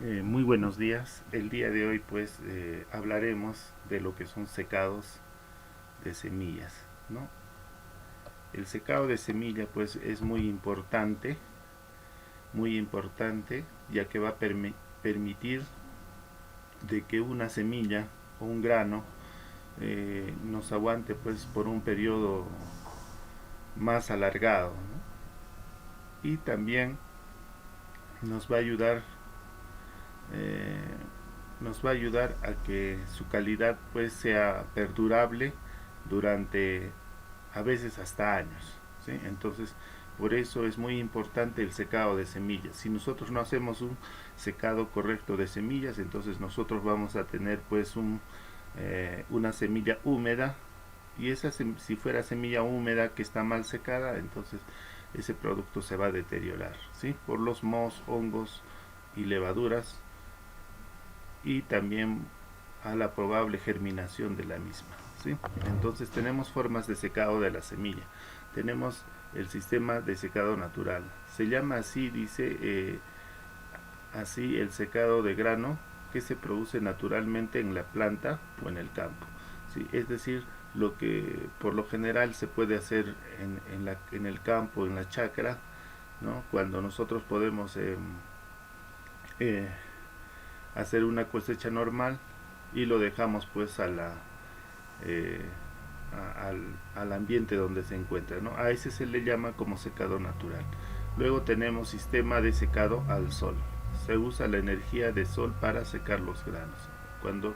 Muy buenos días. El día de hoy pues hablaremos de lo que son secados de semillas, ¿no? El secado de semilla pues es muy importante, ya que va a permitir de que una semilla o un grano nos aguante pues por un periodo más alargado, ¿no? Y también nos va a ayudar eh, nos va a ayudar a que su calidad pues sea perdurable durante a veces hasta años, ¿sí? Entonces por eso es muy importante el secado de semillas. Si nosotros no hacemos un secado correcto de semillas, entonces nosotros vamos a tener pues una semilla húmeda, y si fuera semilla húmeda que está mal secada, entonces ese producto se va a deteriorar, ¿sí? Por los mohos, hongos y levaduras, y también a la probable germinación de la misma, ¿sí? Entonces tenemos formas de secado de la semilla. Tenemos el sistema de secado natural. Se llama así, dice, así el secado de grano que se produce naturalmente en la planta o en el campo, ¿sí? Es decir, lo que por lo general se puede hacer en el campo, en la chacra, ¿no? Cuando nosotros podemos eh, hacer una cosecha normal y lo dejamos pues eh, al ambiente donde se encuentra, ¿no? A ese se le llama como secado natural. Luego tenemos sistema de secado al sol. Se usa la energía del sol para secar los granos. Cuando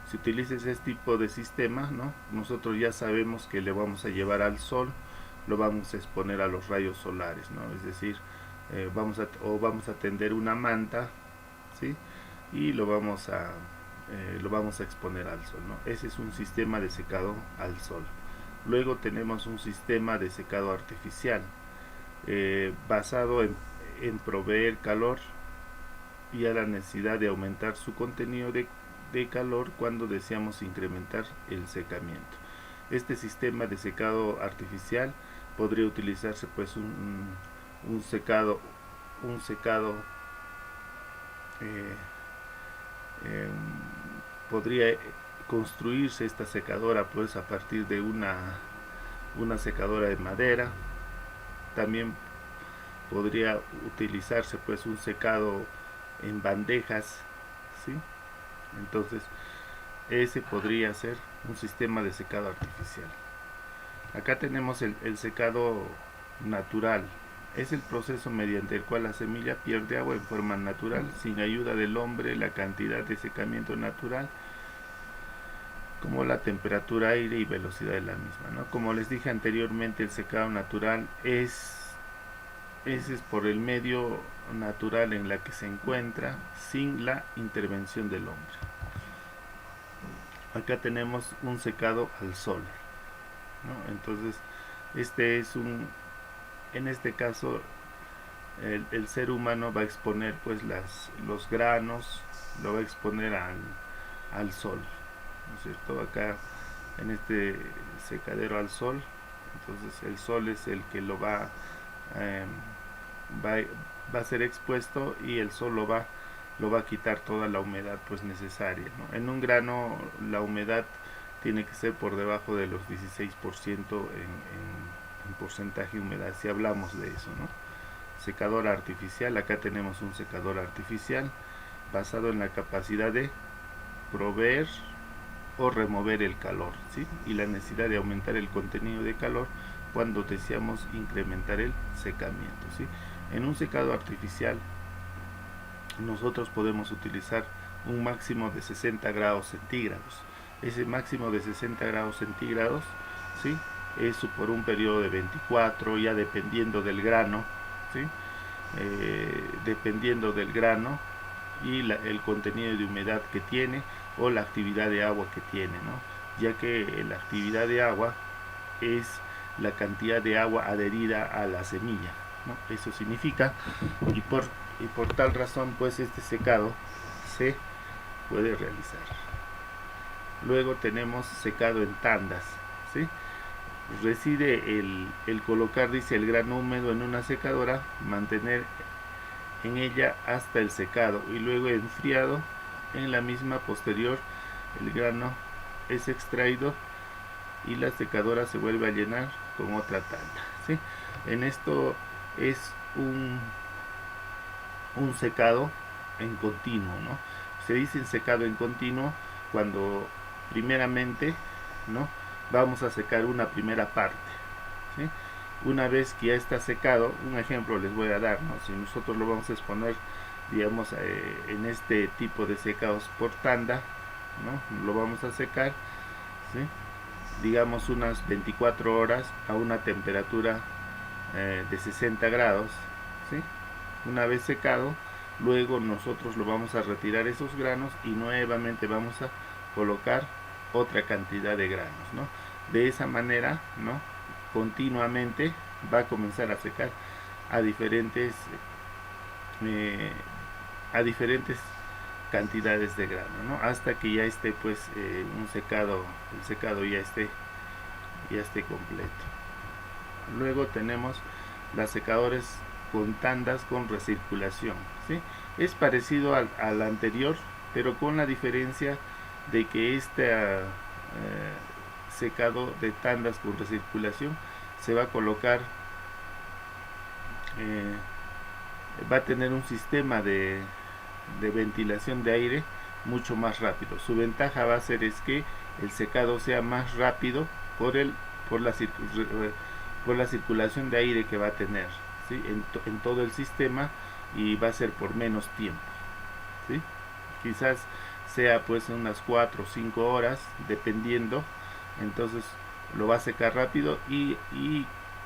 se utiliza ese tipo de sistema, ¿no? Nosotros ya sabemos que le vamos a llevar al sol, lo vamos a exponer a los rayos solares, ¿no? Es decir, vamos a tender una manta, ¿sí? Y lo vamos a exponer al sol, ¿no? Ese es un sistema de secado al sol. Luego tenemos un sistema de secado artificial, basado en proveer calor y a la necesidad de aumentar su contenido de calor cuando deseamos incrementar el secamiento. Este sistema de secado artificial podría utilizarse pues un secado un secado eh, eh, podría construirse esta secadora pues a partir de una secadora de madera. También podría utilizarse pues un secado en bandejas, ¿sí? Entonces ese podría ser un sistema de secado artificial. Acá tenemos el secado natural. Es el proceso mediante el cual la semilla pierde agua en forma natural, sin ayuda del hombre. La cantidad de secamiento natural, como la temperatura, aire y velocidad de la misma, ¿no? Como les dije anteriormente, el secado natural es por el medio natural en la que se encuentra, sin la intervención del hombre. Acá tenemos un secado al sol, ¿no? Entonces, este es un, en este caso, el ser humano va a exponer pues los granos, lo va a exponer al sol, ¿no es cierto? Acá en este secadero al sol, entonces el sol es el que eh, va, va a ser expuesto, y el sol lo va a quitar toda la humedad pues necesaria, ¿no? En un grano la humedad tiene que ser por debajo de los 16% en porcentaje de humedad, si hablamos de eso, ¿no? Secador artificial, acá tenemos un secador artificial basado en la capacidad de proveer o remover el calor, ¿sí? Y la necesidad de aumentar el contenido de calor cuando deseamos incrementar el secamiento, ¿sí? En un secado artificial nosotros podemos utilizar un máximo de 60 grados centígrados. Ese máximo de 60 grados centígrados, ¿sí? Eso por un periodo de 24, ya dependiendo del grano, ¿sí? Dependiendo del grano y el contenido de humedad que tiene, o la actividad de agua que tiene, ¿no? Ya que la actividad de agua es la cantidad de agua adherida a la semilla, ¿no? Eso significa, y y por tal razón pues este secado se puede realizar. Luego tenemos secado en tandas, ¿sí? Reside el colocar, dice, el grano húmedo en una secadora, mantener en ella hasta el secado y luego enfriado en la misma posterior el grano es extraído y la secadora se vuelve a llenar con otra tanda, ¿sí? En esto es un secado en continuo, ¿no? Se dice secado en continuo cuando primeramente, ¿no?, vamos a secar una primera parte, ¿sí? Una vez que ya está secado, un ejemplo les voy a dar, ¿no? Si nosotros lo vamos a exponer, digamos, en este tipo de secados por tanda, ¿no?, lo vamos a secar, ¿sí?, digamos unas 24 horas a una temperatura de 60 grados, ¿sí? Una vez secado, luego nosotros lo vamos a retirar esos granos y nuevamente vamos a colocar otra cantidad de granos, ¿no? De esa manera, ¿no?, continuamente va a comenzar a secar a diferentes eh, cantidades de grano, ¿no?, hasta que ya esté pues el secado ya esté completo. Luego tenemos las secadores con tandas con recirculación, ¿sí? Es parecido al anterior, pero con la diferencia de que este secado de tandas con recirculación se va a colocar, va a tener un sistema de ventilación de aire mucho más rápido. Su ventaja va a ser es que el secado sea más rápido por la circulación de aire que va a tener, ¿sí?, en todo el sistema, y va a ser por menos tiempo, ¿sí? Quizás sea pues unas 4 o 5 horas dependiendo, entonces lo va a secar rápido y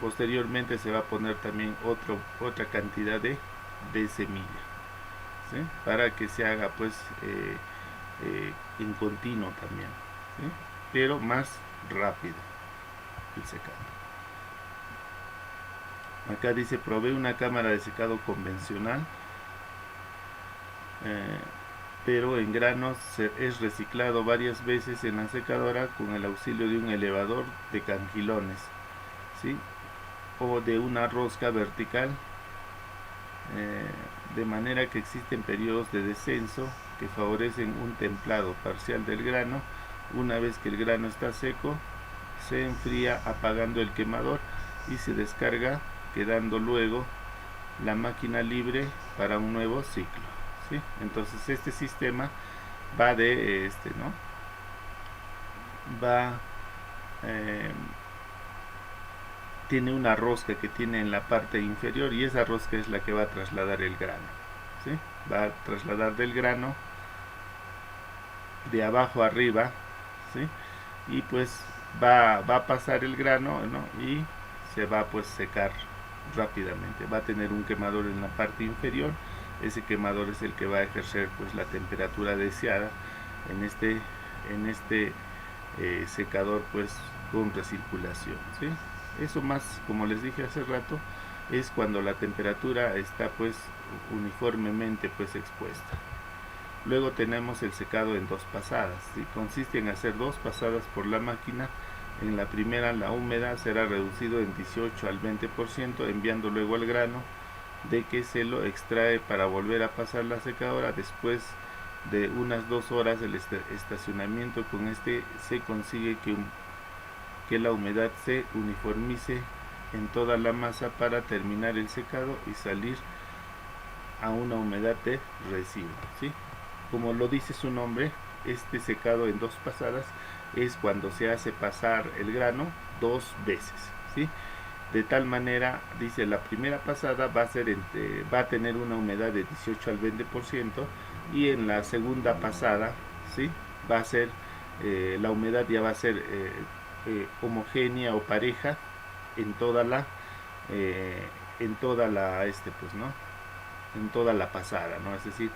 posteriormente se va a poner también otra cantidad de semilla, ¿sí?, para que se haga pues en continuo también, ¿sí?, pero más rápido el secado. Acá dice: provee una cámara de secado convencional, pero en granos es reciclado varias veces en la secadora con el auxilio de un elevador de cangilones, ¿sí?, o de una rosca vertical, de manera que existen periodos de descenso que favorecen un templado parcial del grano. Una vez que el grano está seco, se enfría apagando el quemador y se descarga, quedando luego la máquina libre para un nuevo ciclo, ¿sí? Entonces este sistema va de ¿no?, tiene una rosca que tiene en la parte inferior, y esa rosca es la que va a trasladar el grano, ¿sí? Va a trasladar del grano de abajo a arriba, ¿sí?, y pues va a pasar el grano, ¿no?, y se va a pues secar rápidamente. Va a tener un quemador en la parte inferior. Ese quemador es el que va a ejercer pues la temperatura deseada en este secador pues con recirculación, ¿sí? Eso más, como les dije hace rato, es cuando la temperatura está pues uniformemente pues expuesta. Luego tenemos el secado en dos pasadas, ¿sí? Consiste en hacer dos pasadas por la máquina. En la primera, la húmeda será reducido en 18 al 20%, enviando luego el grano de que se lo extrae para volver a pasar la secadora. Después de unas 2 horas del estacionamiento con este, se consigue que la humedad se uniformice en toda la masa para terminar el secado y salir a una humedad de residuo, ¿sí? Como lo dice su nombre, este secado en dos pasadas es cuando se hace pasar el grano 2 veces, ¿sí? De tal manera, dice, la primera pasada va a tener una humedad de 18 al 20%, y en la segunda pasada, ¿sí?, va a ser, la humedad ya va a ser homogénea o pareja en toda la pues, ¿no?, en toda la pasada, ¿no? Es decir,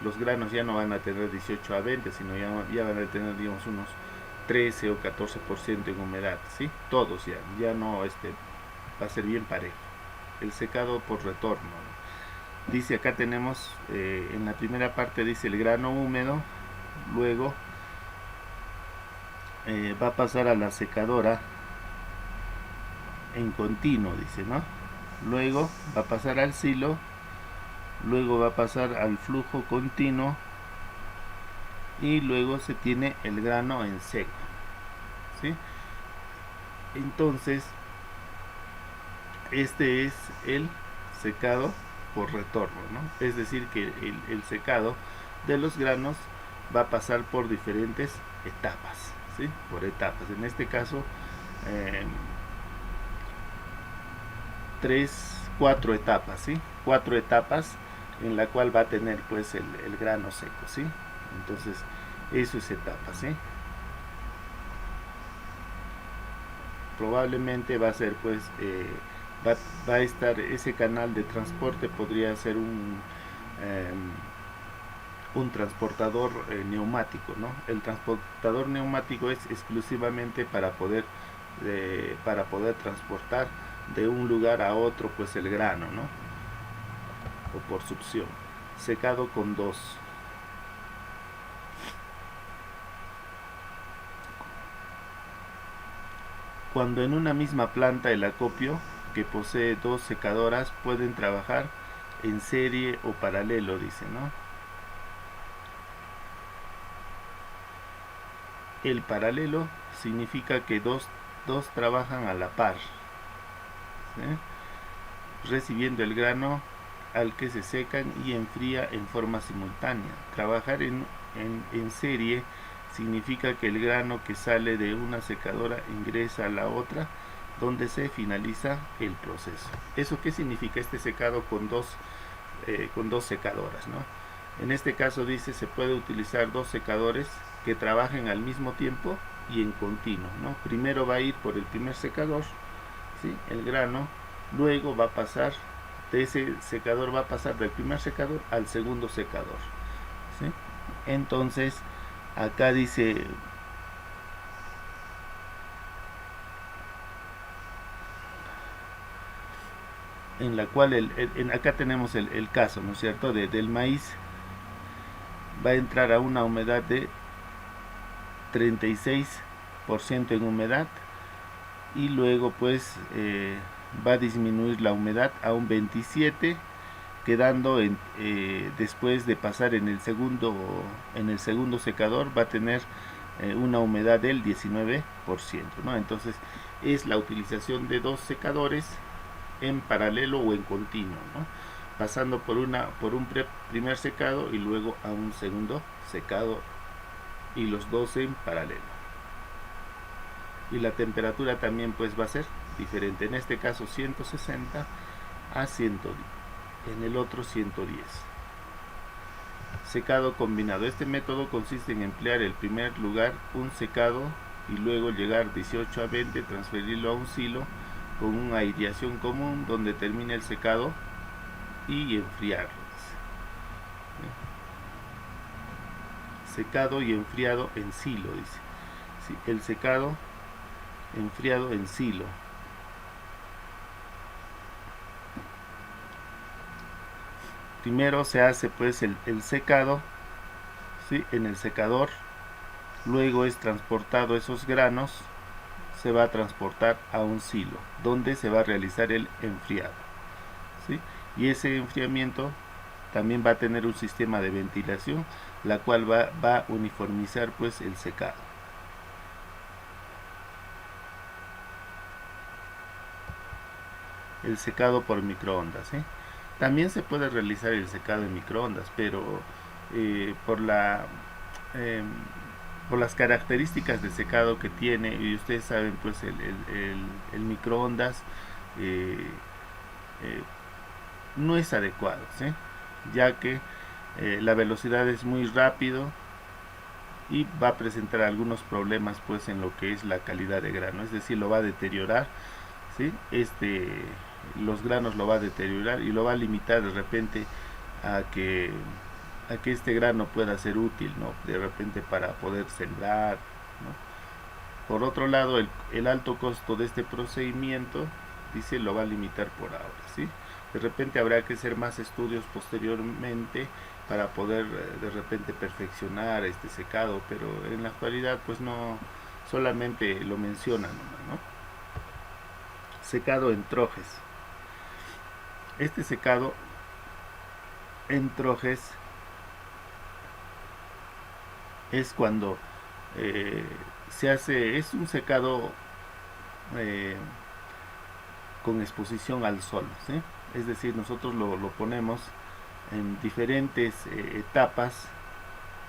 los granos ya no van a tener 18 a 20, sino ya van a tener, digamos, unos 13 o 14% en humedad, ¿sí? Todos ya no va a ser bien parejo. El secado por retorno, ¿no? Dice acá tenemos, en la primera parte dice el grano húmedo, luego va a pasar a la secadora en continuo, dice, ¿no? Luego va a pasar al silo luego va a pasar al flujo continuo y luego se tiene el grano en seco, ¿sí? Entonces este es el secado por retorno, ¿no? Es decir que el secado de los granos va a pasar por diferentes etapas, ¿sí? Por etapas, en este caso eh, 4 etapas, ¿sí? 4 etapas en la cual va a tener pues el grano seco, ¿sí? Entonces eso es etapa, ¿sí? Probablemente va a ser pues va a estar ese canal de transporte, podría ser eh, un transportador neumático, ¿no? El transportador neumático es exclusivamente para poder transportar de un lugar a otro pues el grano, ¿no? O por succión. Secado con 2. Cuando en una misma planta el acopio, que posee 2 secadoras, pueden trabajar en serie o paralelo, dice, ¿no? El paralelo significa que dos trabajan a la par, ¿sí? Recibiendo el grano al que se secan y enfría en forma simultánea. Trabajar en serie significa que el grano que sale de una secadora ingresa a la otra, donde se finaliza el proceso. ¿Eso qué significa? Este secado con dos secadoras, ¿no? En este caso dice se puede utilizar 2 secadores que trabajen al mismo tiempo y en continuo, ¿no? Primero va a ir por el primer secador, ¿sí? El grano, luego va a pasar de ese secador, va a pasar del primer secador al segundo secador, ¿sí? Entonces acá dice en la cual acá tenemos el caso, ¿no es cierto? Del maíz va a entrar a una humedad de 36% en humedad y luego pues va a disminuir la humedad a un 27%, quedando después de pasar en el segundo secador va a tener una humedad del 19%, ¿no? Entonces es la utilización de 2 secadores en paralelo o en continuo, ¿no? Pasando por un primer secado y luego a un segundo secado, y los dos en paralelo. Y la temperatura también pues va a ser diferente, en este caso 160 a 110, en el otro 110. Secado combinado. Este método consiste en emplear en primer lugar un secado y luego llegar 18 a 20, transferirlo a un silo con una aireación común donde termine el secado y enfriarlo. Secado y enfriado en silo, dice. Sí, el secado enfriado en silo. Primero se hace pues el secado, ¿sí? En el secador, luego es transportado esos granos, se va a transportar a un silo donde se va a realizar el enfriado, ¿sí? Y ese enfriamiento también va a tener un sistema de ventilación, la cual va a uniformizar pues el secado. El secado por microondas, ¿sí? También se puede realizar el secado en microondas, pero eh, por la eh, por las características de secado que tiene, y ustedes saben pues el microondas eh, eh, no es adecuado, ¿sí? Ya que la velocidad es muy rápido y va a presentar algunos problemas pues en lo que es la calidad de grano, es decir, lo va a deteriorar, ¿sí? Los granos lo va a deteriorar y lo va a limitar de repente a que este grano pueda ser útil, ¿no? De repente para poder sembrar, ¿no? Por otro lado, el alto costo de este procedimiento, dice, lo va a limitar por ahora, ¿sí? De repente habrá que hacer más estudios posteriormente para poder de repente perfeccionar este secado, pero en la actualidad pues no, solamente lo mencionan, ¿no? Secado en trojes. Este secado en trojes es cuando se hace, es un secado eh, con exposición al sol, ¿sí? Es decir, nosotros lo ponemos en diferentes etapas,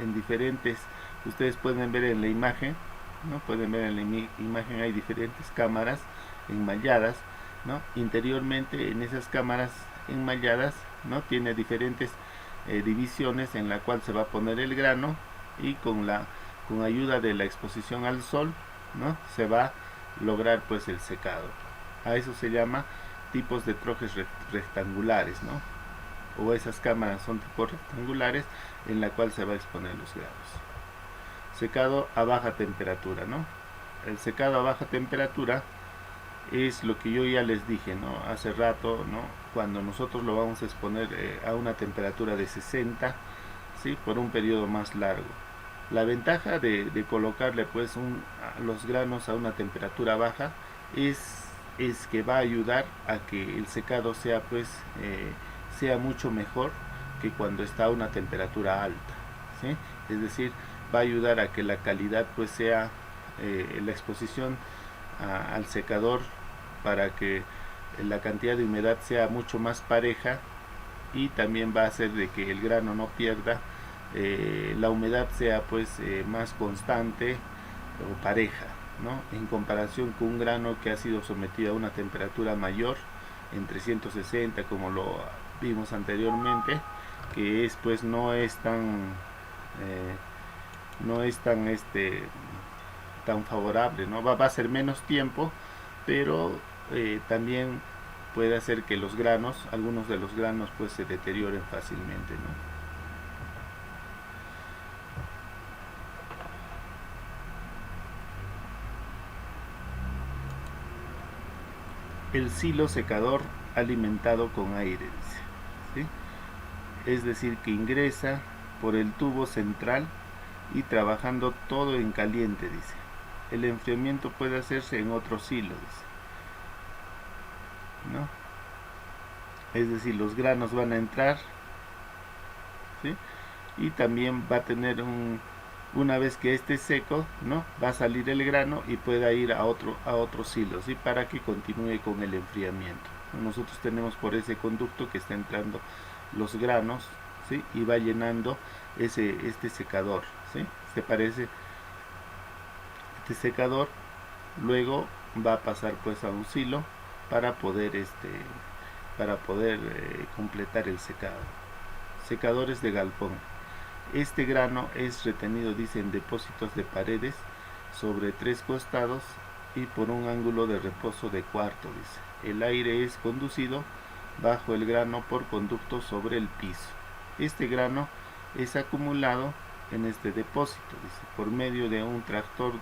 en diferentes, ustedes pueden ver en la imagen, ¿no? Pueden ver en la imagen hay diferentes cámaras enmalladas, ¿no? Interiormente en esas cámaras enmalladas, ¿no? Tiene diferentes divisiones en la cual se va a poner el grano y con ayuda de la exposición al sol, ¿no? Se va a lograr pues el secado. A eso se llama tipos de trojes rectangulares, ¿no? O esas cámaras son tipos rectangulares en la cual se va a exponer los granos. Secado a baja temperatura, ¿no? El secado a baja temperatura es lo que yo ya les dije, ¿no? Hace rato, ¿no? Cuando nosotros lo vamos a exponer a una temperatura de 60, ¿sí? Por un periodo más largo. La ventaja de colocarle pues los granos a una temperatura baja es que va a ayudar a que el secado sea pues sea mucho mejor que cuando está a una temperatura alta, ¿sí? Es decir, va a ayudar a que la calidad pues sea la exposición al secador para que la cantidad de humedad sea mucho más pareja, y también va a hacer de que el grano no pierda, la humedad sea pues más constante o pareja, ¿no? En comparación con un grano que ha sido sometido a una temperatura mayor, en 360 como lo vimos anteriormente, que es pues no es tan tan favorable, ¿no? Va a ser menos tiempo, pero también puede hacer que los granos, algunos de los granos pues se deterioren fácilmente, ¿no? El silo secador alimentado con aire, dice, ¿sí? Es decir, que ingresa por el tubo central y trabajando todo en caliente, dice. El enfriamiento puede hacerse en otro silo, dice, ¿no? Es decir, los granos van a entrar, ¿sí? Y también va a tener una vez que esté seco, ¿no? Va a salir el grano y pueda ir a otro silo, ¿sí? Para que continúe con el enfriamiento. Nosotros tenemos por ese conducto que está entrando los granos, ¿sí? Y va llenando este secador, ¿sí? Se parece este secador, luego va a pasar pues a un silo para poder completar el secado. Secadores de galpón. Este grano es retenido, dice, en depósitos de paredes sobre 3 costados y por un ángulo de reposo de cuarto, dice. El aire es conducido bajo el grano por conducto sobre el piso. Este grano es acumulado en este depósito, dice, por medio de un tractor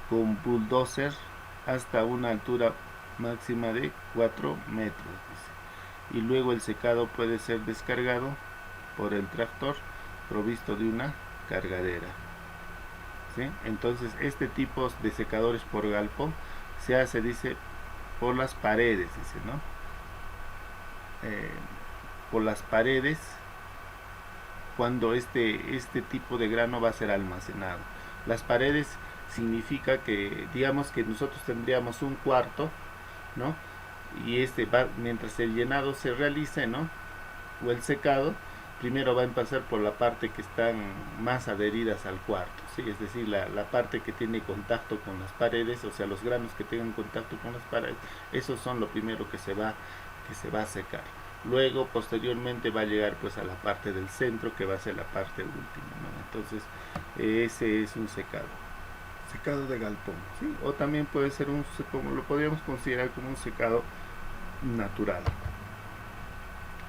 con bulldozer hasta una altura máxima de 4 metros, dice. Y luego el secado puede ser descargado por el tractor provisto de una cargadera, ¿sí? Entonces este tipo de secadores por galpón se hace, dice, por las paredes, dice, ¿no? Por las paredes cuando este tipo de grano va a ser almacenado. Las paredes significa que, digamos que nosotros tendríamos un cuarto, ¿no? Y mientras el llenado se realice, ¿no? O el secado, primero va a pasar por la parte que están más adheridas al cuarto, ¿sí? Es decir, la parte que tiene contacto con las paredes, o sea, los granos que tengan contacto con las paredes, esos son lo primero que se va a secar. Luego, posteriormente, va a llegar pues a la parte del centro, que va a ser la parte última, ¿no? Entonces, ese es un secado de galpón, ¿sí? O también puede ser como lo podríamos considerar como un secado natural.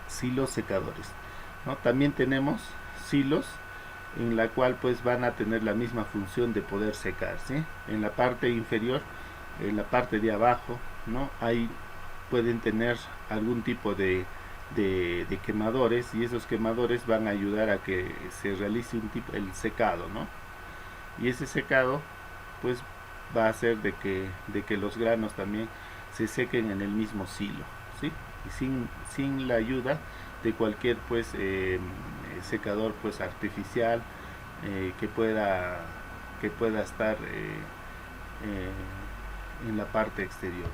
Silos secadores, ¿no? También tenemos silos en la cual pues van a tener la misma función de poder secar, ¿sí? En la parte inferior, en la parte de abajo, ¿no? Ahí pueden tener algún tipo de quemadores, y esos quemadores van a ayudar a que se realice el secado, ¿no? Y ese secado pues va a hacer de que los granos también se sequen en el mismo silo, ¿sí? Y sin la ayuda de cualquier pues secador pues artificial que pueda estar en la parte exterior.